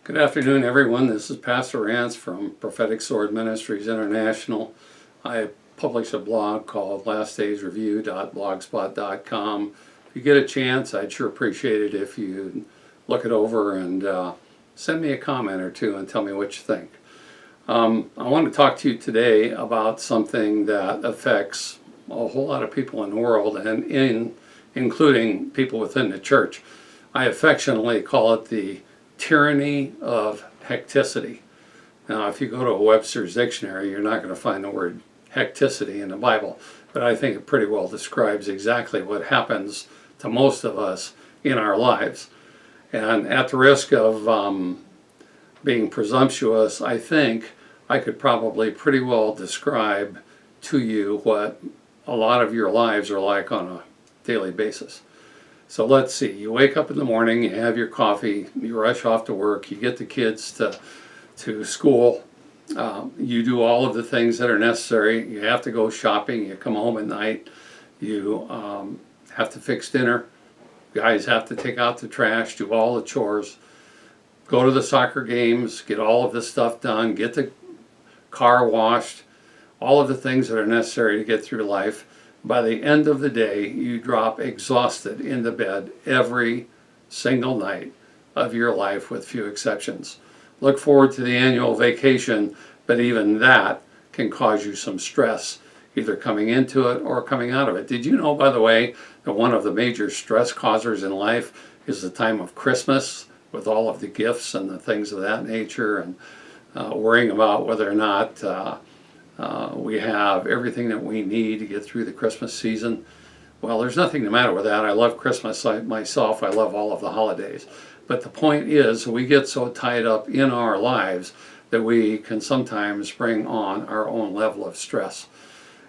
Good afternoon, everyone. This is Pastor Rance from Prophetic Sword Ministries International. I publish a blog called lastdaysreview.blogspot.com. If you get a chance, I'd sure appreciate it if you look it over and send me a comment or two and tell me what you think. I want to talk to you today about something that affects a whole lot of people in the world, and including people within the church. I affectionately call it the Tyranny of Hecticity. Now, if you go to a Webster's dictionary, you're not going to find the word hecticity in the Bible, but I think it pretty well describes exactly what happens to most of us in our lives. And at the risk of being presumptuous, I think I could probably pretty well describe to you what a lot of your lives are like on a daily basis. So let's see, you wake up in the morning, you have your coffee, you rush off to work, you get the kids to school, you do all of the things that are necessary, you have to go shopping, you come home at night, you have to fix dinner, guys have to take out the trash, do all the chores, go to the soccer games, get all of this stuff done, get the car washed, all of the things that are necessary to get through life. By the end of the day, you drop exhausted into bed every single night of your life with few exceptions. Look forward to the annual vacation, but even that can cause you some stress, either coming into it or coming out of it. Did you know, by the way, that one of the major stress causers in life is the time of Christmas, with all of the gifts and the things of that nature, and worrying about whether or not we have everything that we need to get through the Christmas season? Well, there's nothing the matter with that. I love Christmas myself. I love all of the holidays. But the point is, we get so tied up in our lives that we can sometimes bring on our own level of stress.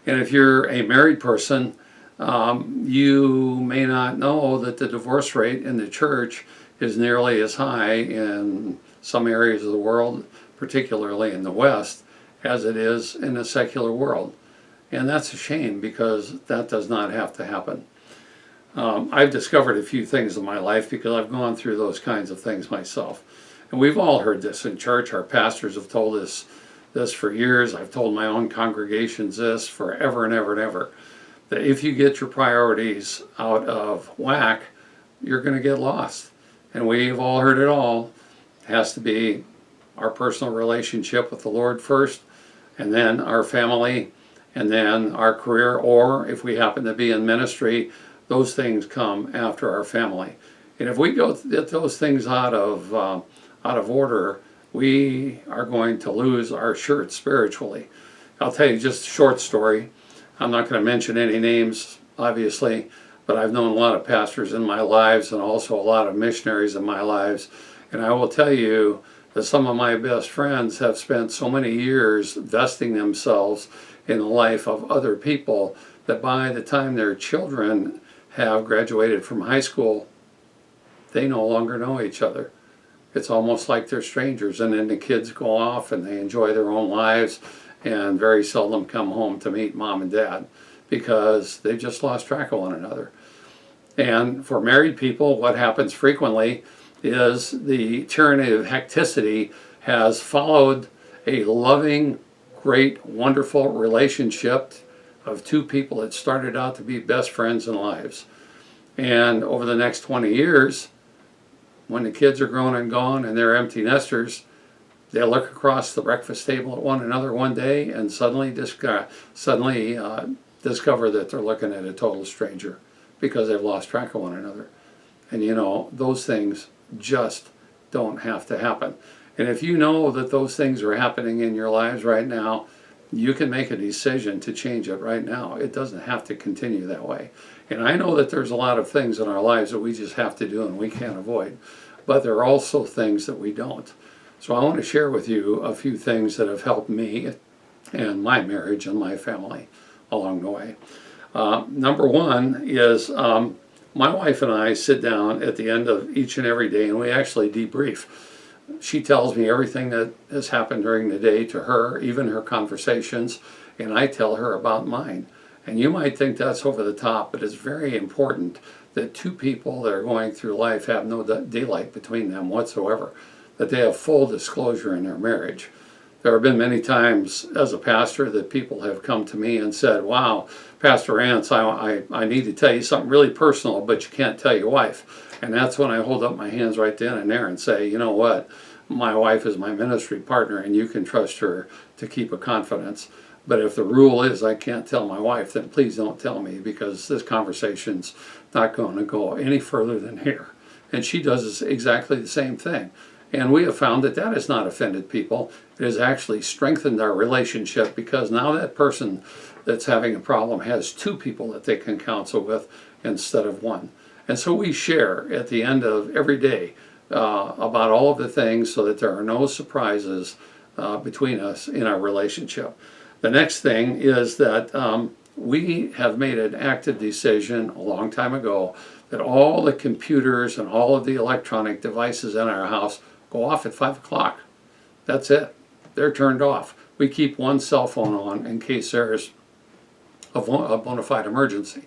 And if you're a married person, you may not know that the divorce rate in the church is nearly as high in some areas of the world, particularly in the West, as it is in the secular world. And that's a shame, because that does not have to happen. I've discovered a few things in my life because I've gone through those kinds of things myself. And we've all heard this in church. Our pastors have told us this for years. I've told my own congregations this forever and ever and ever, that if you get your priorities out of whack, you're going to get lost. And we've all heard it all. It has to be our personal relationship with the Lord first, and then our family, and then our career, or if we happen to be in ministry, those things come after our family. And if we get those things out of order, we are going to lose our shirt spiritually. I'll tell you just a short story. I'm not going to mention any names, obviously, but I've known a lot of pastors in my lives and also a lot of missionaries in my lives, and I will tell you that some of my best friends have spent so many years vesting themselves in the life of other people that by the time their children have graduated from high school, they no longer know each other. It's almost like they're strangers, and then the kids go off and they enjoy their own lives and very seldom come home to meet mom and dad because they've just lost track of one another. And for married people, what happens frequently is the tyranny of hecticity has followed a loving, great, wonderful relationship of two people that started out to be best friends in lives. And over the next 20 years, when the kids are grown and gone and they're empty nesters, they'll look across the breakfast table at one another one day and suddenly discover that they're looking at a total stranger because they've lost track of one another. And you know, those things just don't have to happen. And if you know that those things are happening in your lives right now, you can make a decision to change it right now. It doesn't have to continue that way. And I know that there's a lot of things in our lives that we just have to do and we can't avoid, but there are also things that we don't. So I want to share with you a few things that have helped me and my marriage and my family along the way. Number one is my wife and I sit down at the end of each and every day and we actually debrief. She tells me everything that has happened during the day to her, even her conversations, and I tell her about mine. And you might think that's over the top, but it's very important that two people that are going through life have no daylight between them whatsoever. that they have full disclosure in their marriage. There have been many times as a pastor that people have come to me and said, wow, Pastor Rance, I need to tell you something really personal, but you can't tell your wife. And that's when I hold up my hands right then and there and say, you know what, my wife is my ministry partner and you can trust her to keep a confidence. But if the rule is I can't tell my wife, then please don't tell me, because this conversation's not going to go any further than here. And she does exactly the same thing. And we have found that that has not offended people. It has actually strengthened our relationship, because now that person that's having a problem has two people that they can counsel with instead of one. And so we share at the end of every day about all of the things, so that there are no surprises between us in our relationship. The next thing is that we have made an active decision a long time ago that all the computers and all of the electronic devices in our house go off at 5 o'clock. That's it. They're turned off. We keep one cell phone on in case there's a bona fide emergency.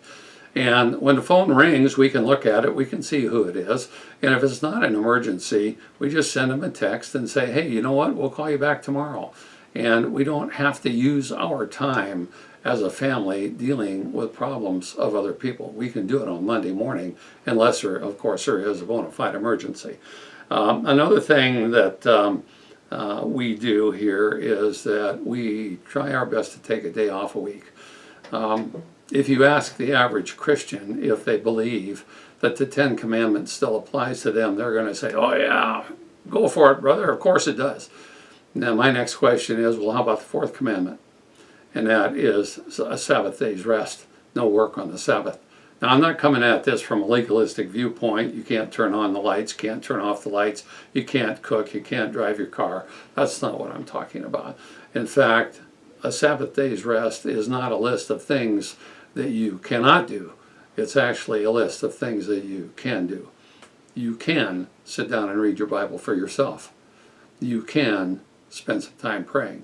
And when the phone rings, we can look at it, we can see who it is. And if it's not an emergency, we just send them a text and say, hey, you know what, we'll call you back tomorrow. And we don't have to use our time as a family dealing with problems of other people. We can do it on Monday morning, unless, of course, there is a bona fide emergency. Another thing that we do here is that we try our best to take a day off a week. If you ask the average Christian if they believe that the Ten Commandments still applies to them, they're going to say, oh yeah, go for it, brother, of course it does. Now my next question is, well, how about the fourth commandment? And that is a Sabbath day's rest, no work on the Sabbath. Now, I'm not coming at this from a legalistic viewpoint. You can't turn on the lights, can't turn off the lights, you can't cook, you can't drive your car. That's not what I'm talking about. In fact, a Sabbath day's rest is not a list of things that you cannot do. It's actually a list of things that you can do. You can sit down and read your Bible for yourself. You can spend some time praying.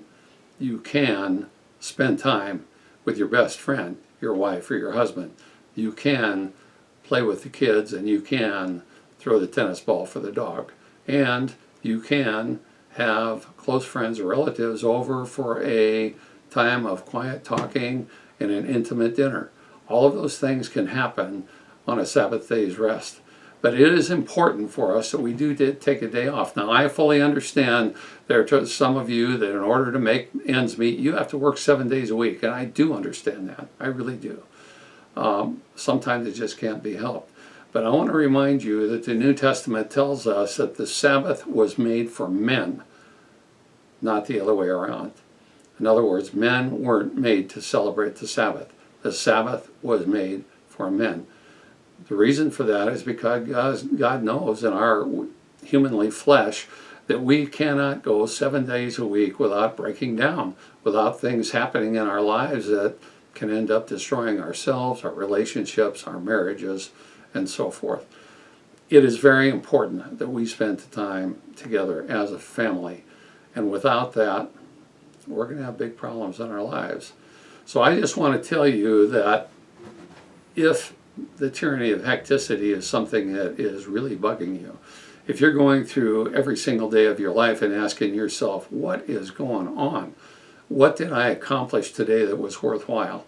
You can spend time with your best friend, your wife or your husband. You can play with the kids, and you can throw the tennis ball for the dog. And you can have close friends or relatives over for a time of quiet talking and an intimate dinner. All of those things can happen on a Sabbath day's rest. But it is important for us that we do take a day off. Now, I fully understand there are some of you that in order to make ends meet, you have to work 7 days a week. And I do understand that. I really do. Sometimes it just can't be helped. But I want to remind you that the New Testament tells us that the Sabbath was made for men, not the other way around. In other words, men weren't made to celebrate the Sabbath. The Sabbath was made for men. The reason for that is because God knows in our humanly flesh that we cannot go 7 days a week without breaking down, without things happening in our lives that can end up destroying ourselves, our relationships, our marriages, and so forth. It is very important that we spend the time together as a family, and without that, we're going to have big problems in our lives. So I just want to tell you that if the tyranny of hecticity is something that is really bugging you, if you're going through every single day of your life and asking yourself, what is going on? What did I accomplish today that was worthwhile?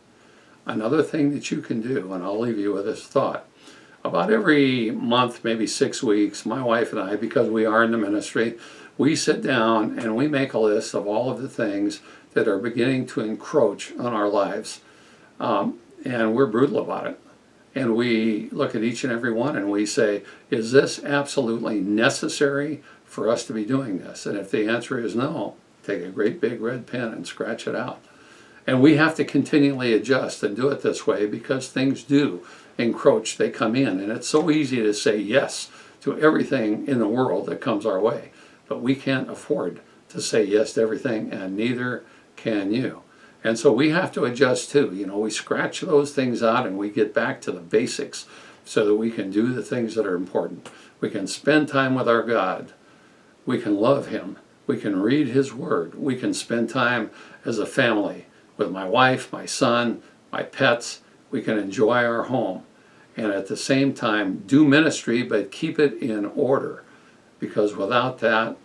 Another thing that you can do, and I'll leave you with this thought. About every month, maybe 6 weeks, my wife and I, because we are in the ministry, we sit down and we make a list of all of the things that are beginning to encroach on our lives. And we're brutal about it. And we look at each and every one and we say, is this absolutely necessary for us to be doing this? And if the answer is no, take a great big red pen and scratch it out. And we have to continually adjust and do it this way because things do encroach, they come in. And it's so easy to say yes to everything in the world that comes our way. But we can't afford to say yes to everything, and neither can you. And so we have to adjust too. You know, we scratch those things out and we get back to the basics so that we can do the things that are important. We can spend time with our God. We can love Him. We can read His Word. We can spend time as a family with my wife, my son, my pets. We can enjoy our home. And at the same time, do ministry, but keep it in order. Because without that,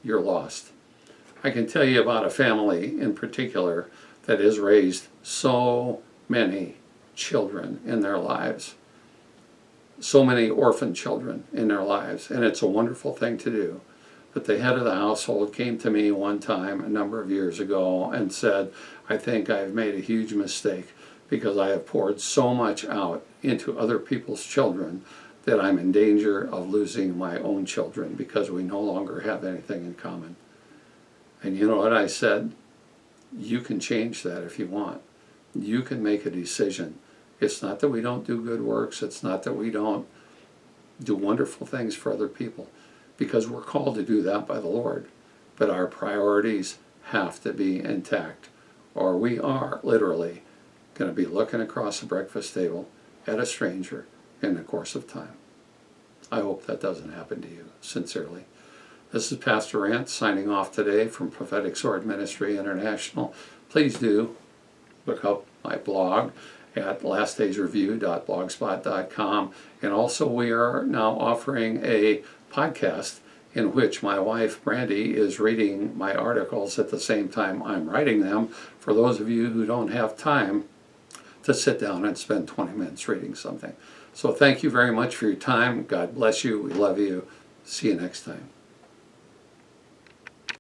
you're lost. I can tell you about a family in particular that has raised so many children in their lives, so many orphan children in their lives, and it's a wonderful thing to do. But the head of the household came to me one time a number of years ago and said, I think I've made a huge mistake because I have poured so much out into other people's children that I'm in danger of losing my own children because we no longer have anything in common. And you know what I said? You can change that if you want. You can make a decision. It's not that we don't do good works. It's not that we don't do wonderful things for other people, because we're called to do that by the Lord. But our priorities have to be intact, or we are literally going to be looking across the breakfast table at a stranger in the course of time. I hope that doesn't happen to you, sincerely. This is Pastor Rant signing off today from Prophetic Sword Ministry International. Please do look up my blog at lastdaysreview.blogspot.com. And also we are now offering a podcast in which my wife Brandy is reading my articles at the same time I'm writing them, for those of you who don't have time to sit down and spend 20 minutes reading something. So thank you very much for your time. God bless you. We love you. See you next time.